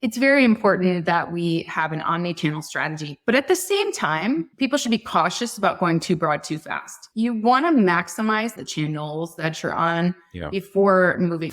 It's very important that we have an omnichannel strategy, but at the same time, people should be cautious about going too broad too fast. You want to maximize the channels that you're on before moving.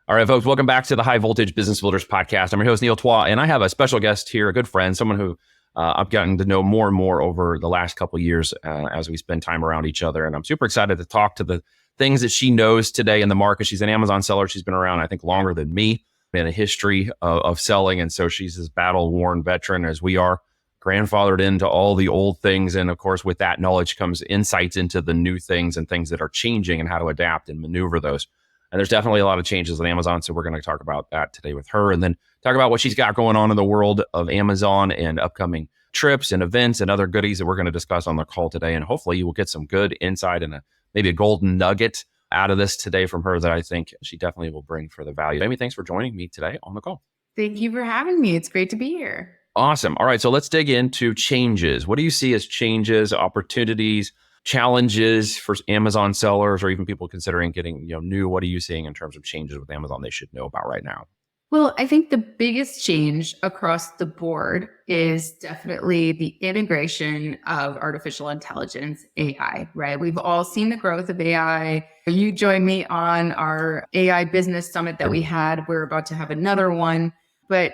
All right, folks, welcome back to the High Voltage Business Builders Podcast. I'm your host, Neil Twa, and I have a special guest here, a good friend, someone who I've gotten to know more and more over the last couple of years as we spend time around each other. And I'm super excited to talk to the things that she knows today in the market. She's an Amazon seller. She's been around, I think, longer than me, in a history of selling. And so she's this battle-worn veteran as we are, grandfathered into all the old things. And of course, with that knowledge comes insights into the new things and things that are changing and how to adapt and maneuver those. And there's definitely a lot of changes at Amazon. So we're going to talk about that today with her, and then talk about what she's got going on in the world of Amazon and upcoming trips and events and other goodies that we're going to discuss on the call today. And hopefully you will get some good insight and maybe a golden nugget out of this today from her that I think she definitely will bring for the value. Amy, thanks for joining me today on the call. Thank you for having me. It's great to be here. Awesome. All right. So let's dig into changes. What do you see as changes, opportunities, challenges for Amazon sellers, or even people considering getting new? What are you seeing in terms of changes with Amazon they should know about right now? Well, I think the biggest change across the board is definitely the integration of artificial intelligence, AI, right? We've all seen the growth of AI. You joined me on our AI business summit that we had. We're about to have another one, but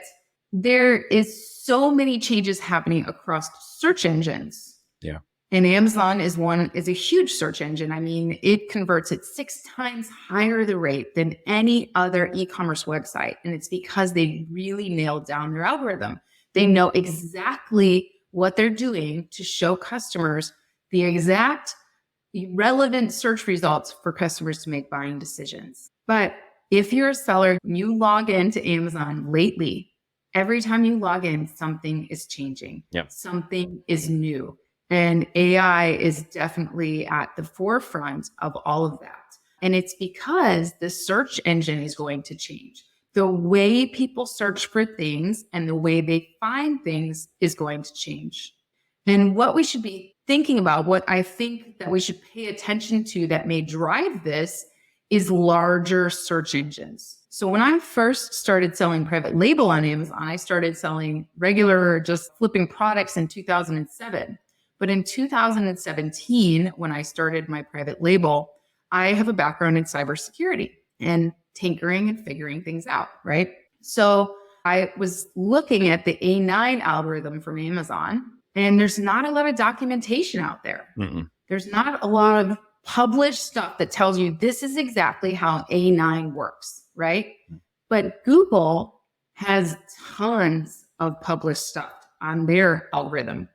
there is so many changes happening across search engines. Yeah. And Amazon is a huge search engine. I mean, it converts at 6 times higher the rate than any other e-commerce website. And it's because they really nailed down their algorithm. They know exactly what they're doing to show customers the exact relevant search results for customers to make buying decisions. But if you're a seller, you log into Amazon lately, every time you log in, something is changing. Yep. Something is new. And AI is definitely at the forefront of all of that. And it's because the search engine is going to change. The way people search for things and the way they find things is going to change. And what we should be thinking about, what I think that we should pay attention to that may drive this, is larger search engines. So when I first started selling private label on Amazon, I started selling regular, just flipping products in 2007. But in 2017, when I started my private label, I have a background in cybersecurity and tinkering and figuring things out, right? So I was looking at the A9 algorithm from Amazon, and there's not a lot of documentation out there. There's not a lot of published stuff that tells you this is exactly how A9 works, right? But Google has tons of published stuff on their algorithm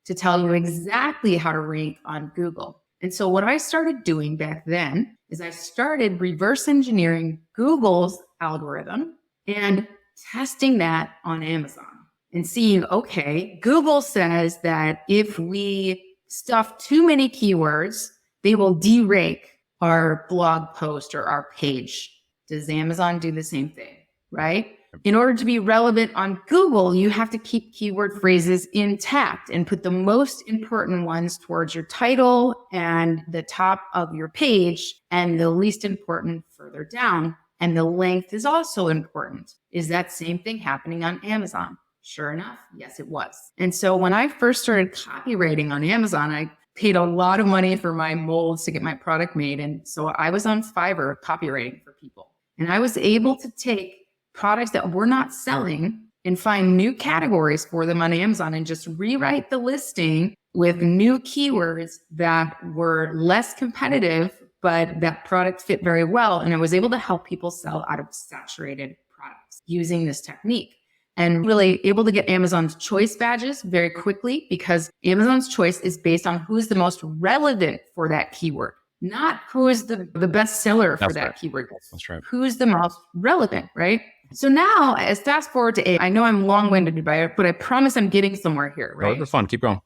to tell you exactly how to rank on Google. And so what I started doing back then is I started reverse engineering Google's algorithm and testing that on Amazon and seeing, okay, Google says that if we stuff too many keywords, they will de-rank our blog post or our page. Does Amazon do the same thing, right? In order to be relevant on Google, you have to keep keyword phrases intact and put the most important ones towards your title and the top of your page, and the least important further down. And the length is also important. Is that same thing happening on Amazon? Sure enough, yes, it was. And so when I first started copywriting on Amazon, I paid a lot of money for my molds to get my product made. And so I was on Fiverr copywriting for people. And I was able to take products that we're not selling and find new categories for them on Amazon and just rewrite the listing with new keywords that were less competitive, but that product fit very well. And I was able to help people sell out of saturated products using this technique, and really able to get Amazon's choice badges very quickly, because Amazon's choice is based on who's the most relevant for that keyword, not who is the best seller for that keyword. That's right. Who's the most relevant, right? So now, as fast forward to AI, I know I'm long-winded, but I promise I'm getting somewhere here, right? Oh, it's fun. Keep going.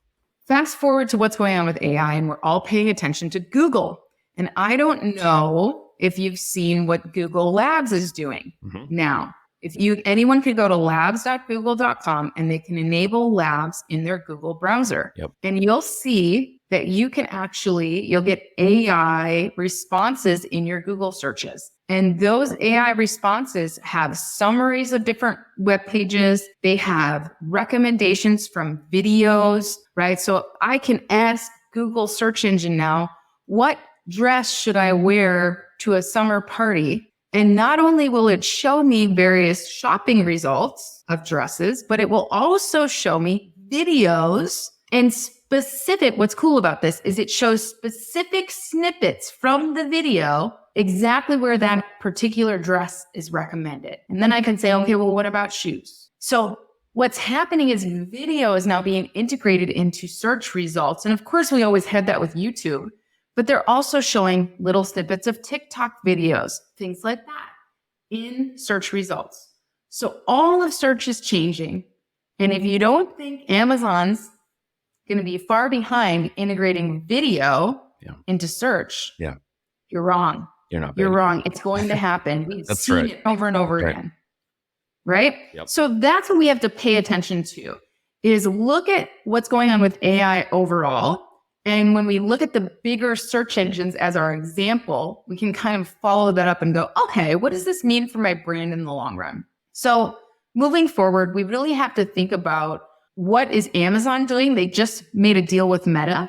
Fast forward to what's going on with AI, and we're all paying attention to Google. And I don't know if you've seen what Google Labs is doing now. Anyone could go to labs.google.com and they can enable Labs in their Google browser. Yep. And you'll see that you can you'll get AI responses in your Google searches. And those AI responses have summaries of different web pages. They have recommendations from videos, right? So I can ask Google search engine now, what dress should I wear to a summer party? And not only will it show me various shopping results of dresses, but it will also show me videos and what's cool about this is it shows specific snippets from the video, exactly where that particular dress is recommended. And then I can say, okay, well, what about shoes? So what's happening is video is now being integrated into search results. And of course, we always had that with YouTube, but they're also showing little snippets of TikTok videos, things like that in search results. So all of search is changing. And if you don't think Amazon's going to be far behind integrating video into search, you're wrong. You're wrong. It's going to happen. We've seen it over and over again. Right? Yep. So that's what we have to pay attention to is look at what's going on with AI overall. And when we look at the bigger search engines as our example, we can kind of follow that up and go, okay, what does this mean for my brand in the long run? So moving forward, we really have to think about what is Amazon doing? They just made a deal with Meta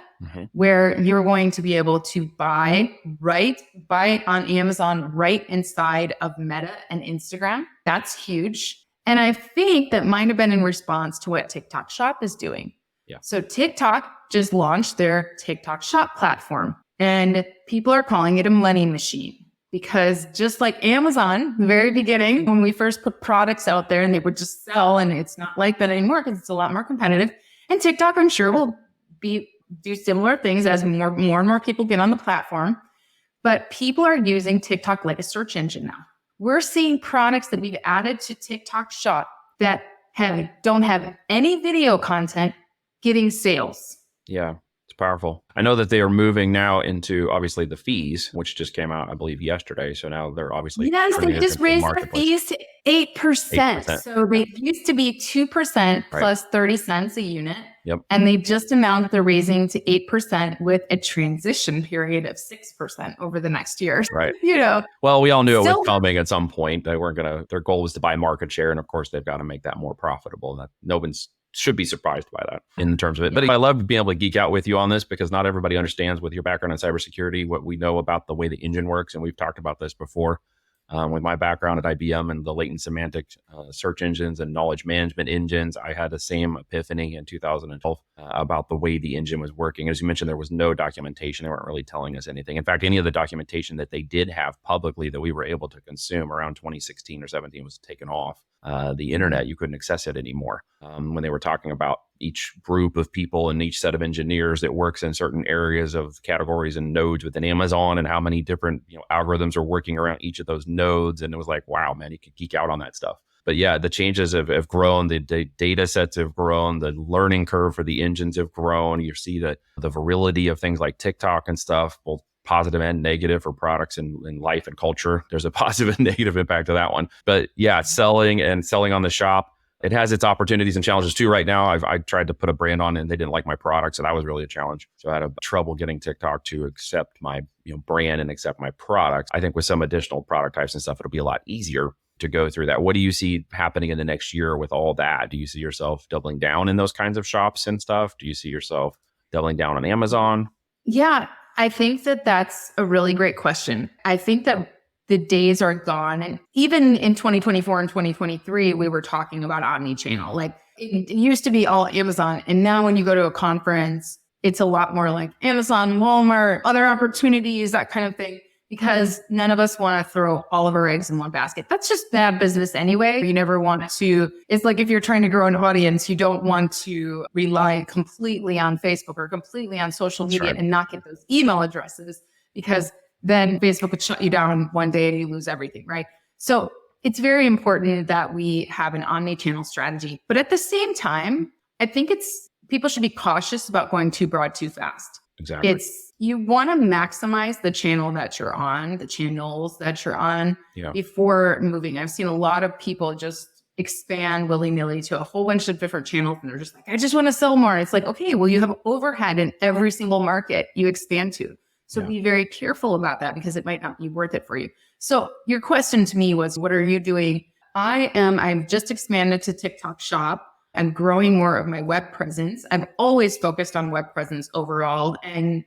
where you're going to be able to buy it on Amazon right inside of Meta and Instagram. That's huge. And I think that might have been in response to what TikTok Shop is doing. Yeah. So TikTok just launched their TikTok Shop platform and people are calling it a money machine. Because just like Amazon, the very beginning, when we first put products out there and they would just sell, and it's not like that anymore because it's a lot more competitive. And TikTok, I'm sure, will do similar things as more and more people get on the platform. But people are using TikTok like a search engine now. We're seeing products that we've added to TikTok Shop that don't have any video content getting sales. Yeah. Powerful. I know that they are moving now into obviously the fees, which just came out, I believe, yesterday. So now they're obviously they just raised their fees to 8%. So they used to be 2% plus 30 cents a unit. Yep. And they just announced they're raising to 8% with a transition period of 6% over the next year. Right. Well, we all knew it was coming at some point. They weren't their goal was to buy market share. And of course, they've got to make that more profitable. That no one's should be surprised by that in terms of it. But I love being able to geek out with you on this because not everybody understands with your background in cybersecurity, what we know about the way the engine works. And we've talked about this before with my background at IBM and the latent semantic search engines and knowledge management engines. I had the same epiphany in 2012 about the way the engine was working. As you mentioned, there was no documentation. They weren't really telling us anything. In fact, any of the documentation that they did have publicly that we were able to consume around 2016 or 17 was taken off the internet. You couldn't access it anymore. When they were talking about each group of people and each set of engineers that works in certain areas of categories and nodes within Amazon and how many different algorithms are working around each of those nodes. And it was like, wow, man, you could geek out on that stuff. But yeah, the changes have grown, the data sets have grown, the learning curve for the engines have grown. You see the virility of things like TikTok and stuff, both positive and negative for products in life and culture. There's a positive and negative impact to that one. But yeah, selling on the shop, it has its opportunities and challenges too. Right now, I tried to put a brand on and they didn't like my product. So that was really a challenge. So I had trouble getting TikTok to accept my brand and accept my product. I think with some additional product types and stuff, it'll be a lot easier to go through that. What do you see happening in the next year with all that? Do you see yourself doubling down in those kinds of shops and stuff? Do you see yourself doubling down on Amazon? Yeah, I think that that's a really great question. I think that the days are gone. And even in 2024 and 2023, we were talking about omnichannel. Like it used to be all Amazon. And now when you go to a conference, it's a lot more like Amazon, Walmart, other opportunities, that kind of thing, because none of us want to throw all of our eggs in one basket. That's just bad business anyway. You never want to, it's like if you're trying to grow an audience, you don't want to rely completely on Facebook or completely on social media and not get those email addresses, because then Facebook would shut you down one day and you lose everything, right? So it's very important that we have an omni-channel strategy. But at the same time, I think people should be cautious about going too broad too fast. Exactly. You want to maximize the channel that you're on, the channels that you're on before moving. I've seen a lot of people just expand willy-nilly to a whole bunch of different channels and they're just like, I just want to sell more. It's like, okay, well, you have overhead in every single market you expand to. So be very careful about that because it might not be worth it for you. So your question to me was, what are you doing? I've just expanded to TikTok Shop. I'm growing more of my web presence. I've always focused on web presence overall. And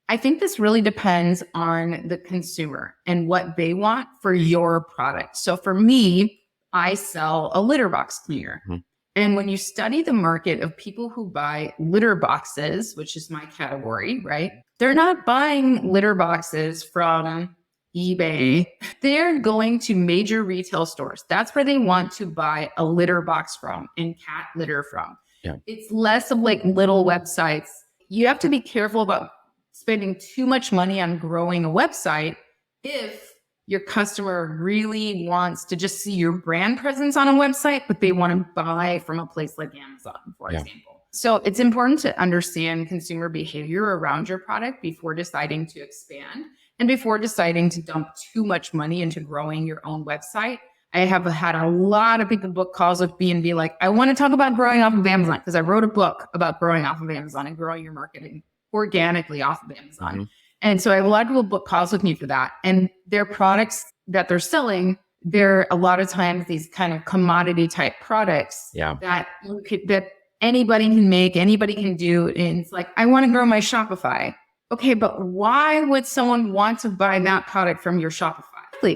I think this really depends on the consumer and what they want for your product. So for me, I sell a litter box cleaner. Mm-hmm. And when you study the market of people who buy litter boxes, which is my category, right? They're not buying litter boxes from eBay. They're going to major retail stores. That's where they want to buy a litter box from and cat litter from. Yeah. It's less of like little websites. You have to be careful about spending too much money on growing a website if your customer really wants to just see your brand presence on a website, but they want to buy from a place like Amazon, for example. So it's important to understand consumer behavior around your product before deciding to expand and before deciding to dump too much money into growing your own website. I have had a lot of people book calls with me and be like, I want to talk about growing off of Amazon because I wrote a book about growing off of Amazon and growing your marketing organically off of Amazon. Mm-hmm. And so I have a lot of people book calls with me for that. And their products that they're selling, they're a lot of times these kind of commodity type products that anybody can make, anybody can do. And it's like, I want to grow my Shopify. Okay, but why would someone want to buy that product from your Shopify?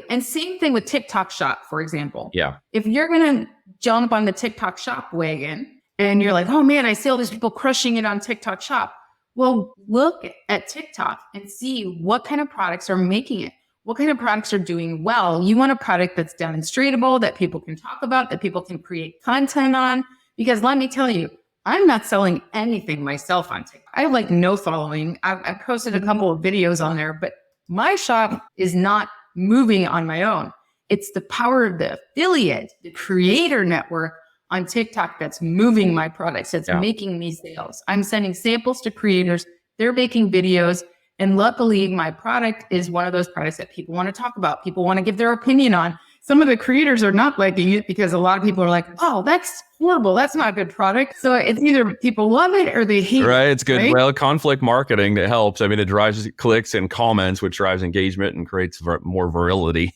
And same thing with TikTok Shop, for example. Yeah. If you're going to jump on the TikTok Shop wagon and you're like, oh man, I see all these people crushing it on TikTok Shop. Well, look at TikTok and see what kind of products are making it. What kind of products are doing well? You want a product that's demonstratable, that people can talk about, that people can create content on. Because let me tell you, I'm not selling anything myself on TikTok. I have like no following. I posted a couple of videos on there, but my shop is not moving on my own. It's the power of the affiliate, the creator network on TikTok that's moving my products, that's making me sales. I'm sending samples to creators. They're making videos. And luckily, my product is one of those products that people want to talk about. People want to give their opinion on. Some of the creators are not liking it because a lot of people are like, oh, that's horrible. That's not a good product. So it's either people love it or they hate it. Right. It's good. Right? Well, conflict marketing, that helps. I mean, it drives clicks and comments, which drives engagement and creates more virility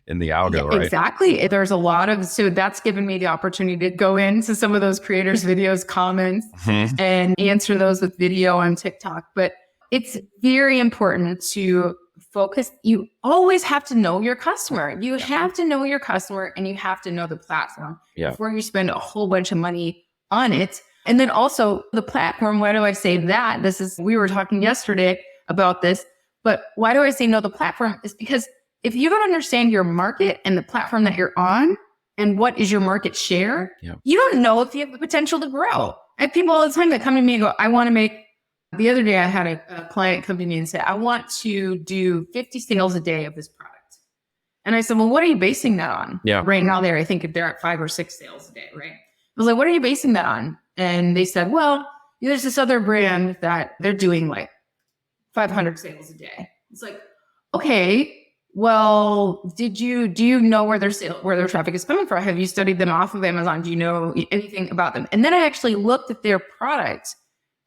in the algo, right? Exactly. There's a lot of, so that's given me the opportunity to go into some of those creators' videos, comments, and answer those with video on TikTok. But it's very important to focus. You always have to know your customer. You have to know your customer and you have to know the platform before you spend a whole bunch of money on it. And then also the platform, why do I say that? We were talking yesterday about this, but why do I say know the platform? Is because if you don't understand your market and the platform that you're on and what is your market share, you don't know if you have the potential to grow. I have people all the time that come to me and go, I want to make. The other day I had a client come to me and say, I want to do 50 sales a day of this product. And I said, well, what are you basing that on? Right now I think they're at 5 or 6 sales a day, right? I was like, what are you basing that on? And they said, well, there's this other brand that they're doing like 500 sales a day. It's like, okay, well, do you know where their traffic is coming from? Have you studied them off of Amazon? Do you know anything about them? And then I actually looked at their product.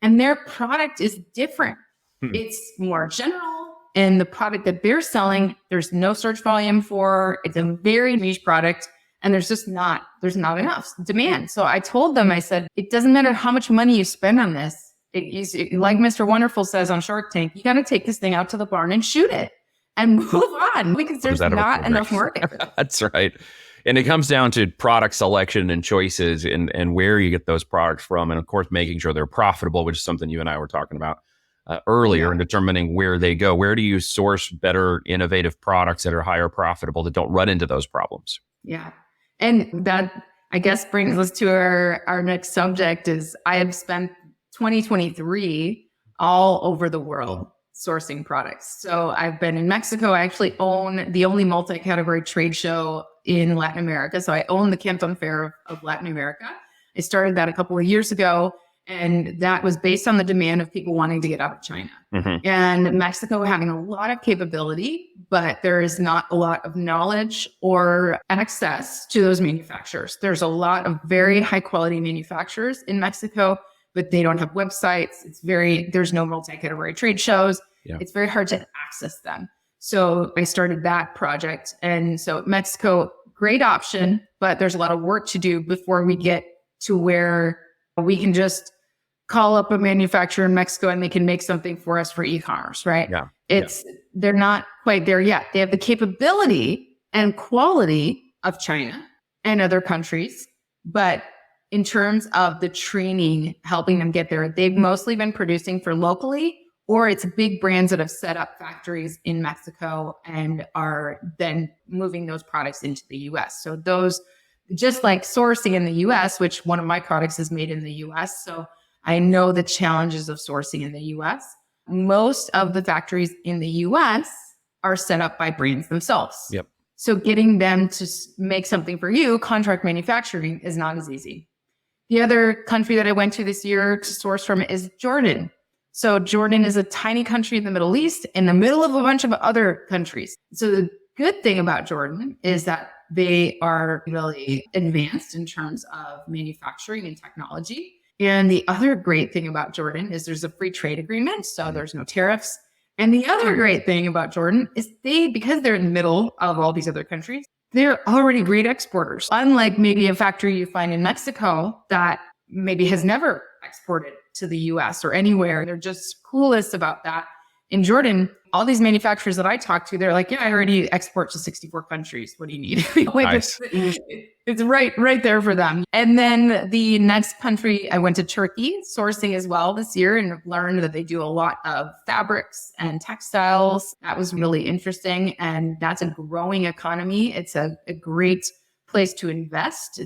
And their product is different. It's more general. And the product that they're selling, there's no search volume for. It's a very niche product. And there's not enough demand. So I told them, I said, it doesn't matter how much money you spend on this. Like Mr. Wonderful says on Shark Tank, you got to take this thing out to the barn and shoot it and move on because there's not enough market for this. That's right. And it comes down to product selection and choices and where you get those products from. And of course, making sure they're profitable, which is something you and I were talking about earlier, and determining where they go. Where do you source better, innovative products that are higher profitable that don't run into those problems? Yeah. And that, I guess, brings us to our next subject is I have spent 2023 all over the world sourcing products. So I've been in Mexico. I actually own the only multi-category trade show in Latin America. So I own the Canton Fair of Latin America. I started that a couple of years ago. And that was based on the demand of people wanting to get out of China. Mm-hmm. And Mexico having a lot of capability, but there is not a lot of knowledge or access to those manufacturers. There's a lot of very high quality manufacturers in Mexico, but they don't have websites. There's no multi-category trade shows. Yeah. It's very hard to access them. So I started that project. And so Mexico, great option, but there's a lot of work to do before we get to where we can just call up a manufacturer in Mexico and they can make something for us for e-commerce, right? Yeah. They're not quite there yet. They have the capability and quality of China and other countries, but in terms of the training, helping them get there, they've mostly been producing for locally, or it's big brands that have set up factories in Mexico and are then moving those products into the US. So those, just like sourcing in the US, which one of my products is made in the US. So I know the challenges of sourcing in the US. Most of the factories in the US are set up by brands themselves. Yep. So getting them to make something for you, contract manufacturing, is not as easy. The other country that I went to this year to source from is Jordan. So Jordan is a tiny country in the Middle East in the middle of a bunch of other countries. So the good thing about Jordan is that they are really advanced in terms of manufacturing and technology. And the other great thing about Jordan is there's a free trade agreement, so there's no tariffs. And the other great thing about Jordan is because they're in the middle of all these other countries, they're already great exporters. Unlike maybe a factory you find in Mexico that maybe has never exported to the US or anywhere. They're just clueless about that. In Jordan, all these manufacturers that I talk to, they're like, yeah, I already export to 64 countries. What do you need? Nice. It's right there for them. And then the next country, I went to Turkey, sourcing as well this year, and learned that they do a lot of fabrics and textiles. That was really interesting. And that's a growing economy. It's a great place to invest.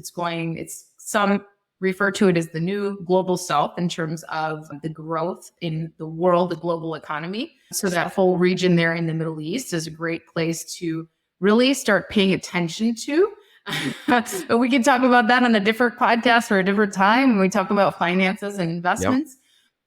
Some refer to it as the new global south in terms of the growth in the world, the global economy. So that whole region there in the Middle East is a great place to really start paying attention to. But we can talk about that on a different podcast or a different time when we talk about finances and investments. Yep.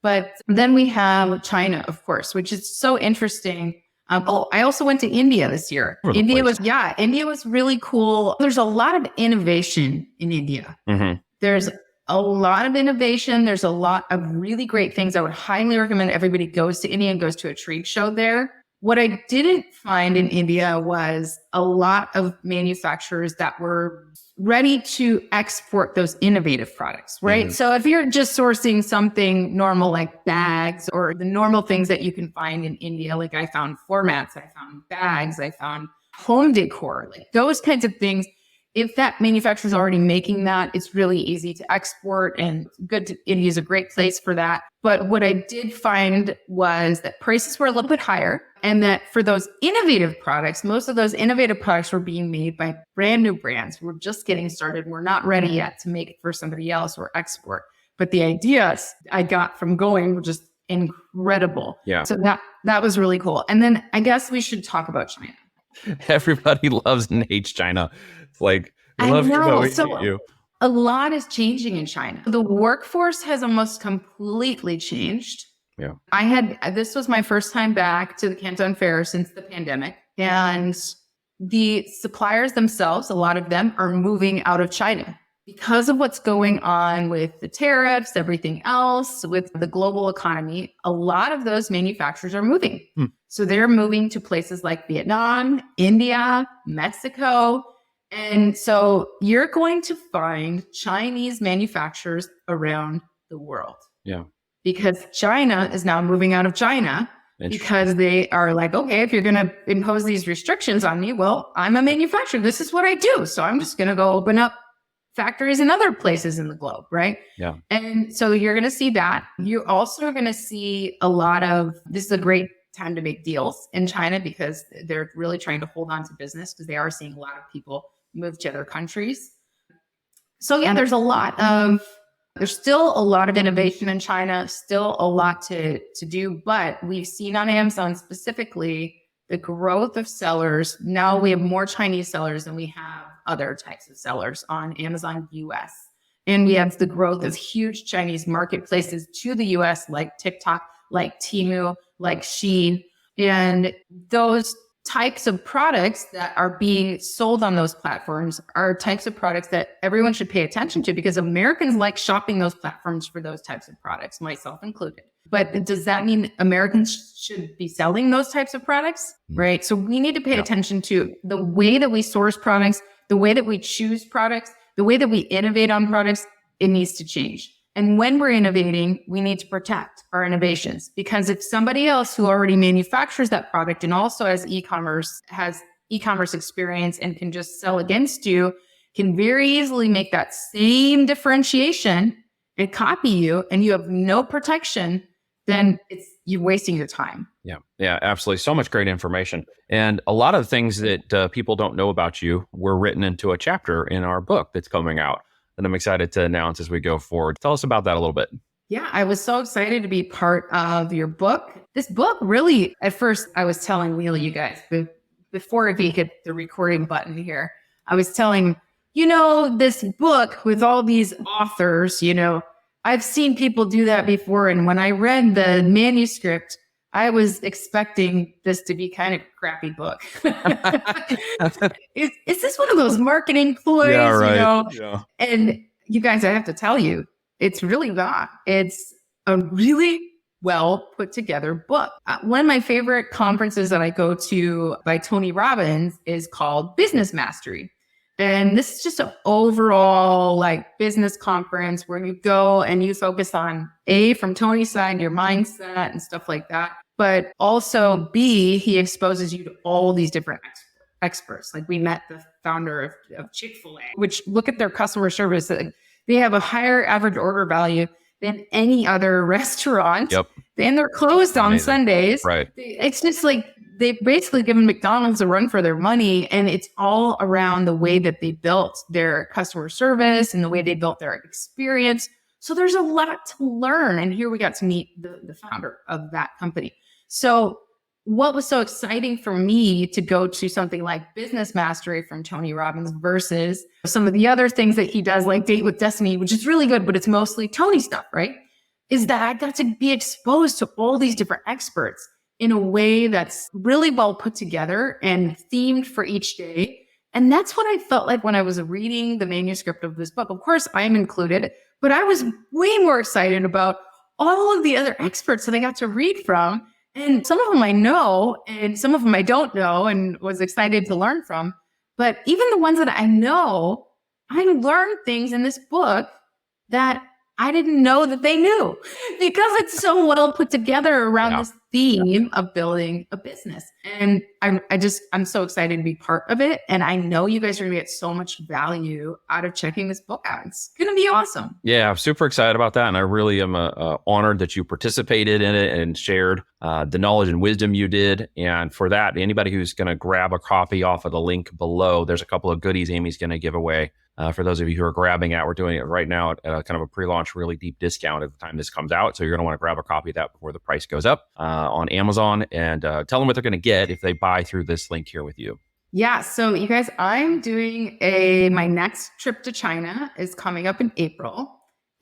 But then we have China, of course, which is so interesting. I also went to India this year. India was really cool. There's a lot of innovation in India. Mm-hmm. There's a lot of innovation. There's a lot of really great things. I would highly recommend everybody goes to India and goes to a trade show there. What I didn't find in India was a lot of manufacturers that were ready to export those innovative products, right? Mm-hmm. So if you're just sourcing something normal like bags or the normal things that you can find in India, like I found floor mats, I found bags, I found home decor, like those kinds of things. If that manufacturer is already making that, it's really easy to export, and India is a great place for that. But what I did find was that prices were a little bit higher, and that for those innovative products, most of those innovative products were being made by brand new brands. We're just getting started. We're not ready yet to make it for somebody else or export. But the ideas I got from going were just incredible. Yeah. So that was really cool. And then I guess we should talk about China. Everybody loves and hates China. It's like, we love you, but we hate you. A lot is changing in China. The workforce has almost completely changed. Yeah. This was my first time back to the Canton Fair since the pandemic. And the suppliers themselves, a lot of them are moving out of China because of what's going on with the tariffs, everything else, with the global economy. A lot of those manufacturers are moving. So they're moving to places like Vietnam, India, Mexico. And so you're going to find Chinese manufacturers around the world. Yeah. Because China is now moving out of China because they are like, okay, if you're going to impose these restrictions on me, well, I'm a manufacturer. This is what I do. So I'm just going to go open up factories in other places in the globe, right? Yeah. And so you're going to see that. You're also going to see this is a great time to make deals in China because they're really trying to hold on to business because they are seeing a lot of people move to other countries. So yeah, there's still a lot of innovation in China, still a lot to do, but we've seen on Amazon specifically the growth of sellers. Now we have more Chinese sellers than we have other types of sellers on Amazon US. And we have the growth of huge Chinese marketplaces to the US, like TikTok, like Temu, like Shein. And those types of products that are being sold on those platforms are types of products that everyone should pay attention to, because Americans like shopping those platforms for those types of products, myself included. But does that mean Americans should be selling those types of products? Right. So we need to pay attention to the way that we source products, the way that we choose products, the way that we innovate on products. It needs to change. And when we're innovating, we need to protect our innovations, because if somebody else who already manufactures that product and also has e-commerce experience and can just sell against you, can very easily make that same differentiation and copy you, and you have no protection, then you're wasting your time. Yeah, absolutely. So much great information. And a lot of things that people don't know about you were written into a chapter in our book that's coming out, that I'm excited to announce as we go forward. Tell us about that a little bit. Yeah, I was so excited to be part of your book. This book really, at first, I was telling Wheel, you guys, before we hit the recording button here, I was telling, this book with all these authors, I've seen people do that before. And when I read the manuscript, I was expecting this to be kind of a crappy book. Is this one of those marketing ploys? Yeah, right. Yeah. And you guys, I have to tell you, it's really not. It's a really well put together book. One of my favorite conferences that I go to by Tony Robbins is called Business Mastery. And this is just an overall business conference where you go and you focus on A, from Tony's side, your mindset and stuff like that. But also B, he exposes you to all these different experts. Like we met the founder of Chick-fil-A, which look at their customer service. They have a higher average order value than any other restaurant. Yep. And they're closed on Sundays. Right. It's just they've basically given McDonald's a run for their money. And it's all around the way that they built their customer service and the way they built their experience. So there's a lot to learn. And here we got to meet the founder of that company. So what was so exciting for me to go to something like Business Mastery from Tony Robbins versus some of the other things that he does, like Date with Destiny, which is really good, but it's mostly Tony stuff, right? Is that I got to be exposed to all these different experts in a way that's really well put together and themed for each day. And that's what I felt like when I was reading the manuscript of this book. Of course, I am included, but I was way more excited about all of the other experts that I got to read from. And some of them I know, and some of them I don't know, and was excited to learn from. But even the ones that I know, I learned things in this book that I didn't know that they knew, because it's so well put together around this theme of building a business. And I'm so excited to be part of it. And I know you guys are going to get so much value out of checking this book out. It's going to be awesome. Yeah, I'm super excited about that. And I really am honored that you participated in it and shared the knowledge and wisdom you did. And for that, anybody who's going to grab a copy off of the link below, there's a couple of goodies Amy's going to give away. For those of you who are grabbing it, we're doing it right now at kind of a pre-launch, really deep discount at the time this comes out. So you're going to want to grab a copy of that before the price goes up on Amazon, and tell them what they're going to get if they buy through this link here with you. Yeah. So you guys, I'm doing my next trip to China is coming up in April,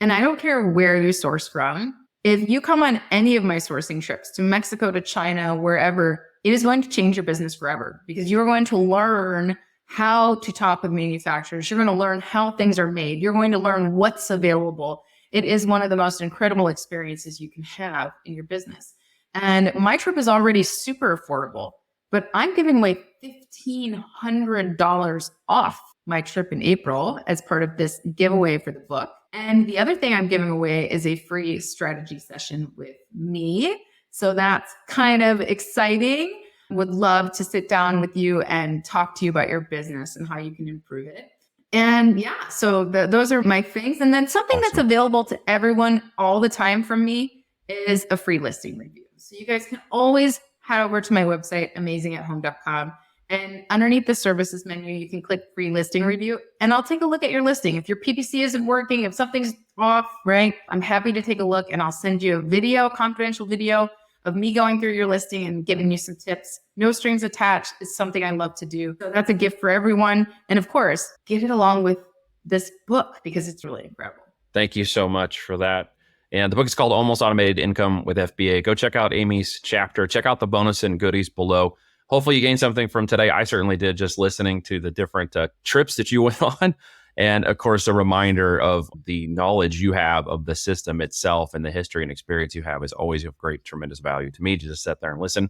and I don't care where you source from. If you come on any of my sourcing trips to Mexico, to China, wherever, it is going to change your business forever, because you're going to learn how to talk with manufacturers. You're going to learn how things are made. You're going to learn what's available. It is one of the most incredible experiences you can have in your business. And my trip is already super affordable, but I'm giving away $1,500 off my trip in April as part of this giveaway for the book. And the other thing I'm giving away is a free strategy session with me. So that's kind of exciting. Would love to sit down with you and talk to you about your business and how you can improve it. And yeah, so those are my things. And then something that's available to everyone all the time from me is a free listing review. So you guys can always head over to my website, amazingathome.com. And underneath the services menu, you can click free listing review, and I'll take a look at your listing. If your PPC isn't working, if something's off, right, I'm happy to take a look, and I'll send you a video, confidential video of me going through your listing and giving you some tips. No strings attached is something I love to do. So that's a gift for everyone. And of course, get it along with this book because it's really incredible. Thank you so much for that. And the book is called Almost Automated Income with FBA. Go check out Amy's chapter. Check out the bonus and goodies below. Hopefully you gained something from today. I certainly did, just listening to the different trips that you went on. And of course, a reminder of the knowledge you have of the system itself and the history and experience you have is always of great, tremendous value to me to just sit there and listen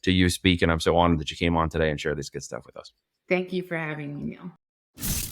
to you speak. And I'm so honored that you came on today and share this good stuff with us. Thank you for having me, Neil.